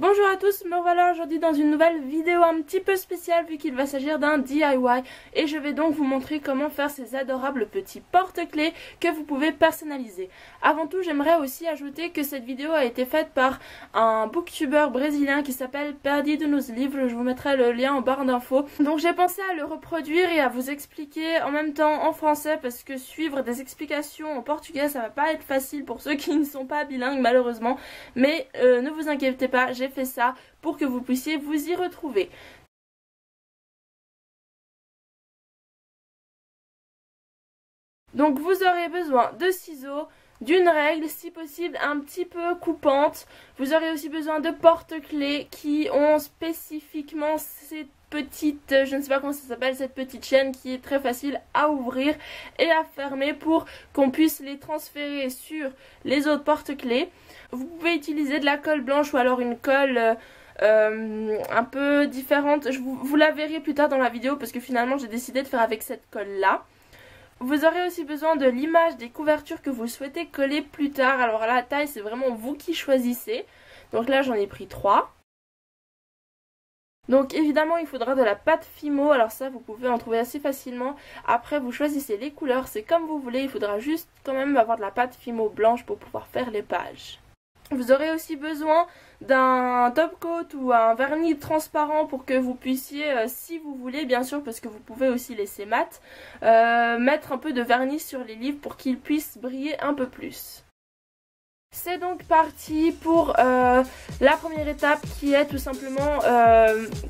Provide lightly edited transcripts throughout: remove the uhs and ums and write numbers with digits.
Bonjour à tous, me voilà aujourd'hui dans une nouvelle vidéo un petit peu spéciale vu qu'il va s'agir d'un DIY et je vais donc vous montrer comment faire ces adorables petits porte-clés que vous pouvez personnaliser. Avant tout, j'aimerais aussi ajouter que cette vidéo a été faite par un booktuber brésilien qui s'appelle Perdido nos Livros, je vous mettrai le lien en barre d'infos. Donc j'ai pensé à le reproduire et à vous expliquer en même temps en français parce que suivre des explications en portugais ça va pas être facile pour ceux qui ne sont pas bilingues malheureusement, mais ne vous inquiétez pas, j'ai fait ça pour que vous puissiez vous y retrouver. Donc vous aurez besoin de ciseaux, d'une règle si possible un petit peu coupante. Vous aurez aussi besoin de porte-clés qui ont spécifiquement cette petite, je ne sais pas comment ça s'appelle, cette petite chaîne qui est très facile à ouvrir et à fermer pour qu'on puisse les transférer sur les autres porte-clés. Vous pouvez utiliser de la colle blanche ou alors une colle un peu différente. Vous la verrez plus tard dans la vidéo parce que finalement j'ai décidé de faire avec cette colle là. Vous aurez aussi besoin de l'image des couvertures que vous souhaitez coller plus tard. Alors la taille c'est vraiment vous qui choisissez. Donc là j'en ai pris 3. Donc évidemment il faudra de la pâte Fimo, alors ça vous pouvez en trouver assez facilement. Après vous choisissez les couleurs, c'est comme vous voulez, il faudra juste quand même avoir de la pâte Fimo blanche pour pouvoir faire les pages. Vous aurez aussi besoin d'un top coat ou un vernis transparent pour que vous puissiez, si vous voulez bien sûr, parce que vous pouvez aussi laisser mat, mettre un peu de vernis sur les livres pour qu'ils puissent briller un peu plus. C'est donc parti pour la première étape qui est tout simplement,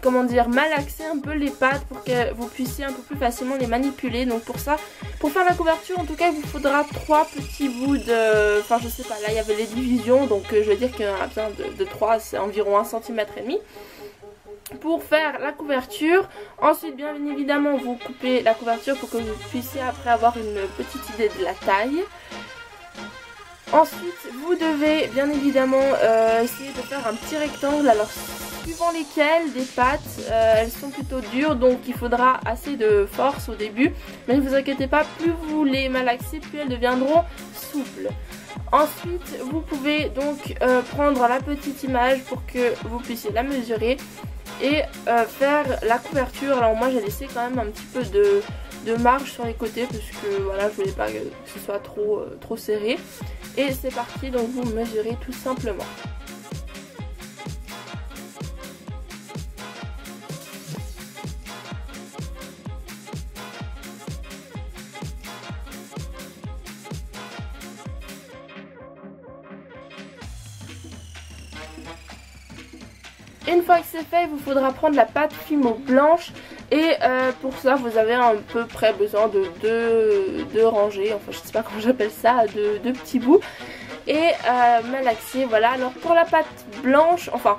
comment dire, malaxer un peu les pattes pour que vous puissiez un peu plus facilement les manipuler. Donc pour ça, pour faire la couverture en tout cas il vous faudra 3 petits bouts de, enfin je sais pas, là il y avait les divisions donc je vais dire qu'il y en a besoin de 3, c'est environ 1,5 cm. Pour faire la couverture, ensuite bien évidemment vous coupez la couverture pour que vous puissiez après avoir une petite idée de la taille. Ensuite, vous devez bien évidemment essayer de faire un petit rectangle. Alors, suivant lesquels des pâtes, elles sont plutôt dures, donc il faudra assez de force au début. Mais ne vous inquiétez pas, plus vous les malaxez, plus elles deviendront souples. Ensuite, vous pouvez donc prendre la petite image pour que vous puissiez la mesurer et faire la couverture. Alors moi, j'ai laissé quand même un petit peu de marge sur les côtés parce que voilà, je voulais pas que ce soit trop serré. Et c'est parti, donc vous mesurez tout simplement. Une fois que c'est fait, il vous faudra prendre la pâte Fimo blanche et pour ça vous avez à peu près besoin de deux rangées, enfin je sais pas comment j'appelle ça, deux petits bouts et malaxer. Voilà, alors pour la pâte blanche, enfin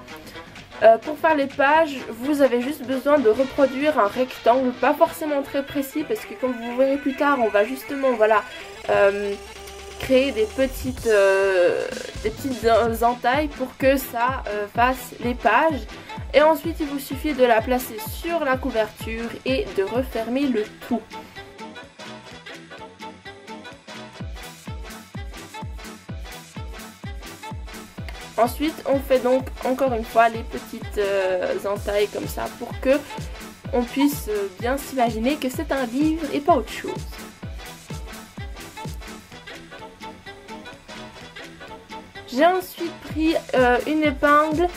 pour faire les pages, vous avez juste besoin de reproduire un rectangle, pas forcément très précis parce que comme vous verrez plus tard, on va justement voilà créer des petites entailles pour que ça fasse les pages. Et ensuite il vous suffit de la placer sur la couverture et de refermer le tout. Ensuite on fait donc encore une fois les petites entailles comme ça pour que on puisse bien s'imaginer que c'est un livre et pas autre chose. J'ai ensuite pris une épingle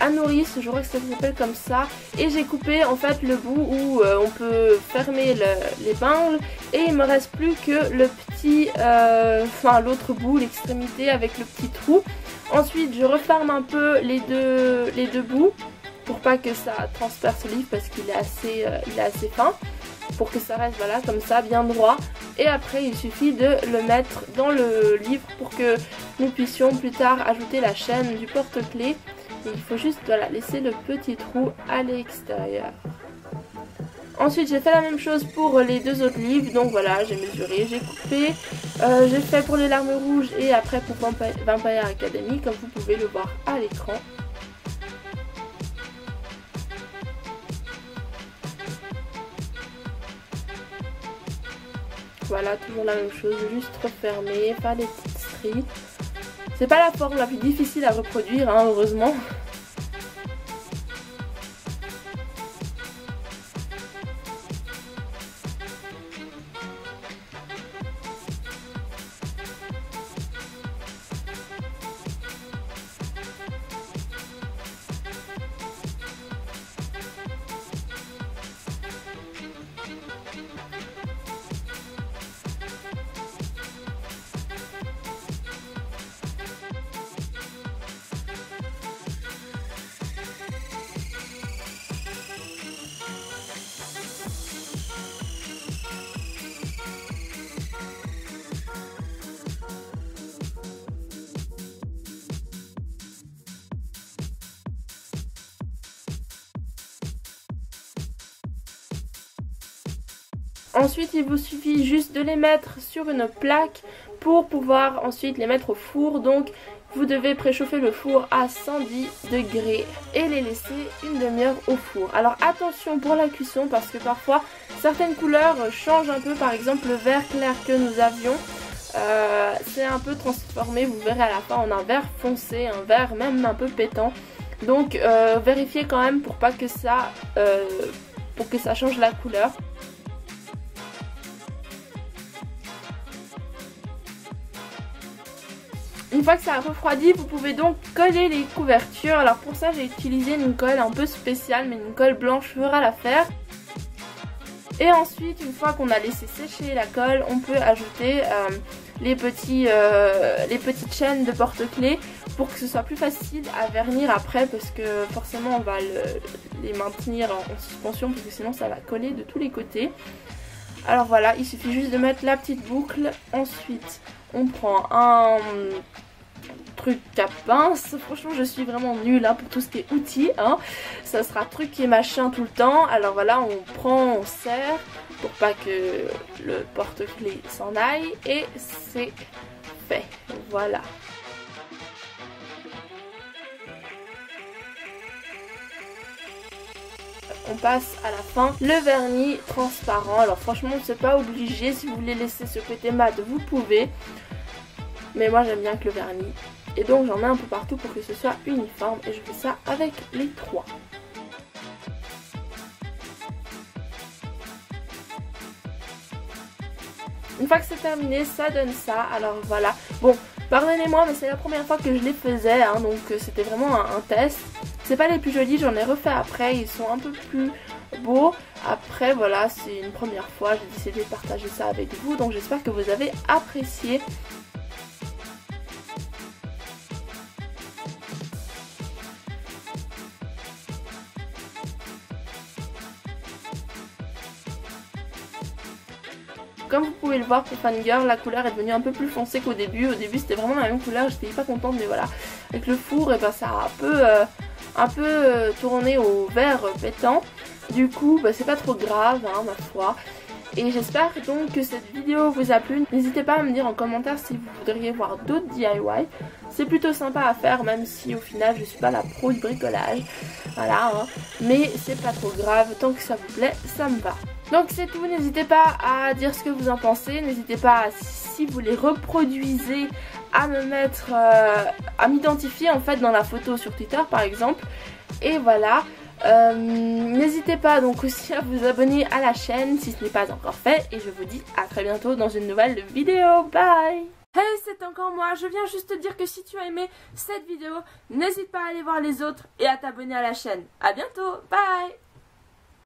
à nourrice, je crois que ça s'appelle comme ça, et j'ai coupé en fait le bout où on peut fermer l'épingle et il me reste plus que le petit, enfin l'autre bout, l'extrémité avec le petit trou. Ensuite je referme un peu les deux bouts pour pas que ça transperce le livre parce qu'il est assez fin, pour que ça reste voilà comme ça bien droit. Et après il suffit de le mettre dans le livre pour que nous puissions plus tard ajouter la chaîne du porte-clés. Il faut juste voilà, laisser le petit trou à l'extérieur. Ensuite j'ai fait la même chose pour les deux autres livres. Donc voilà, j'ai mesuré, j'ai coupé, j'ai fait pour les larmes rouges et après pour Vampire Academy comme vous pouvez le voir à l'écran. Voilà, toujours la même chose, juste refermer, faire des petites stries. C'est pas la forme la plus difficile à reproduire, hein, heureusement. Ensuite il vous suffit juste de les mettre sur une plaque pour pouvoir ensuite les mettre au four. Donc vous devez préchauffer le four à 110 degrés et les laisser une demi-heure au four. Alors attention pour la cuisson parce que parfois certaines couleurs changent un peu. Par exemple le vert clair que nous avions, c'est un peu transformé, vous verrez à la fin, en un vert foncé, un vert même un peu pétant. Donc vérifiez quand même pour pas que ça change la couleur. Une fois que ça a refroidi, vous pouvez donc coller les couvertures. Alors pour ça j'ai utilisé une colle un peu spéciale, mais une colle blanche fera l'affaire. Et ensuite, une fois qu'on a laissé sécher la colle, on peut ajouter les petites chaînes de porte-clés pour que ce soit plus facile à vernir après, parce que forcément on va les maintenir en suspension parce que sinon ça va coller de tous les côtés. Alors voilà, il suffit juste de mettre la petite boucle. Ensuite on prend un truc à pince. Franchement je suis vraiment nulle pour tout ce qui est outils. Ça sera truc et machin tout le temps. Alors voilà, on serre pour pas que le porte-clés s'en aille. Et c'est fait. Voilà. On passe à la fin le vernis transparent. Alors franchement c'est pas obligé, si vous voulez laisser ce côté mat vous pouvez, mais moi j'aime bien que le vernis, et donc j'en mets un peu partout pour que ce soit uniforme, et je fais ça avec les trois. Une fois que c'est terminé, ça donne ça. Alors voilà, bon pardonnez-moi mais c'est la première fois que je les faisais, donc c'était vraiment un test. C'est pas les plus jolis, j'en ai refait après, ils sont un peu plus beaux. Après voilà, c'est une première fois, j'ai décidé de partager ça avec vous, donc j'espère que vous avez apprécié. Comme vous pouvez le voir pour Fangirl, la couleur est devenue un peu plus foncée qu'au début. Au début c'était vraiment la même couleur, j'étais pas contente, mais voilà. Avec le four, et ça a un peu tourné au vert pétant. Du coup c'est pas trop grave ma foi. Et j'espère donc que cette vidéo vous a plu. N'hésitez pas à me dire en commentaire si vous voudriez voir d'autres DIY. C'est plutôt sympa à faire, même si au final je suis pas la pro du bricolage. Voilà, mais c'est pas trop grave, tant que ça vous plaît, ça me va. Donc c'est tout, n'hésitez pas à dire ce que vous en pensez. N'hésitez pas, si vous les reproduisez, à me mettre, à m'identifier en fait dans la photo sur Twitter par exemple. Et voilà. N'hésitez pas donc aussi à vous abonner à la chaîne si ce n'est pas encore fait, et je vous dis à très bientôt dans une nouvelle vidéo. Bye. Hey, c'est encore moi, je viens juste te dire que si tu as aimé cette vidéo, n'hésite pas à aller voir les autres et à t'abonner à la chaîne. À bientôt, bye.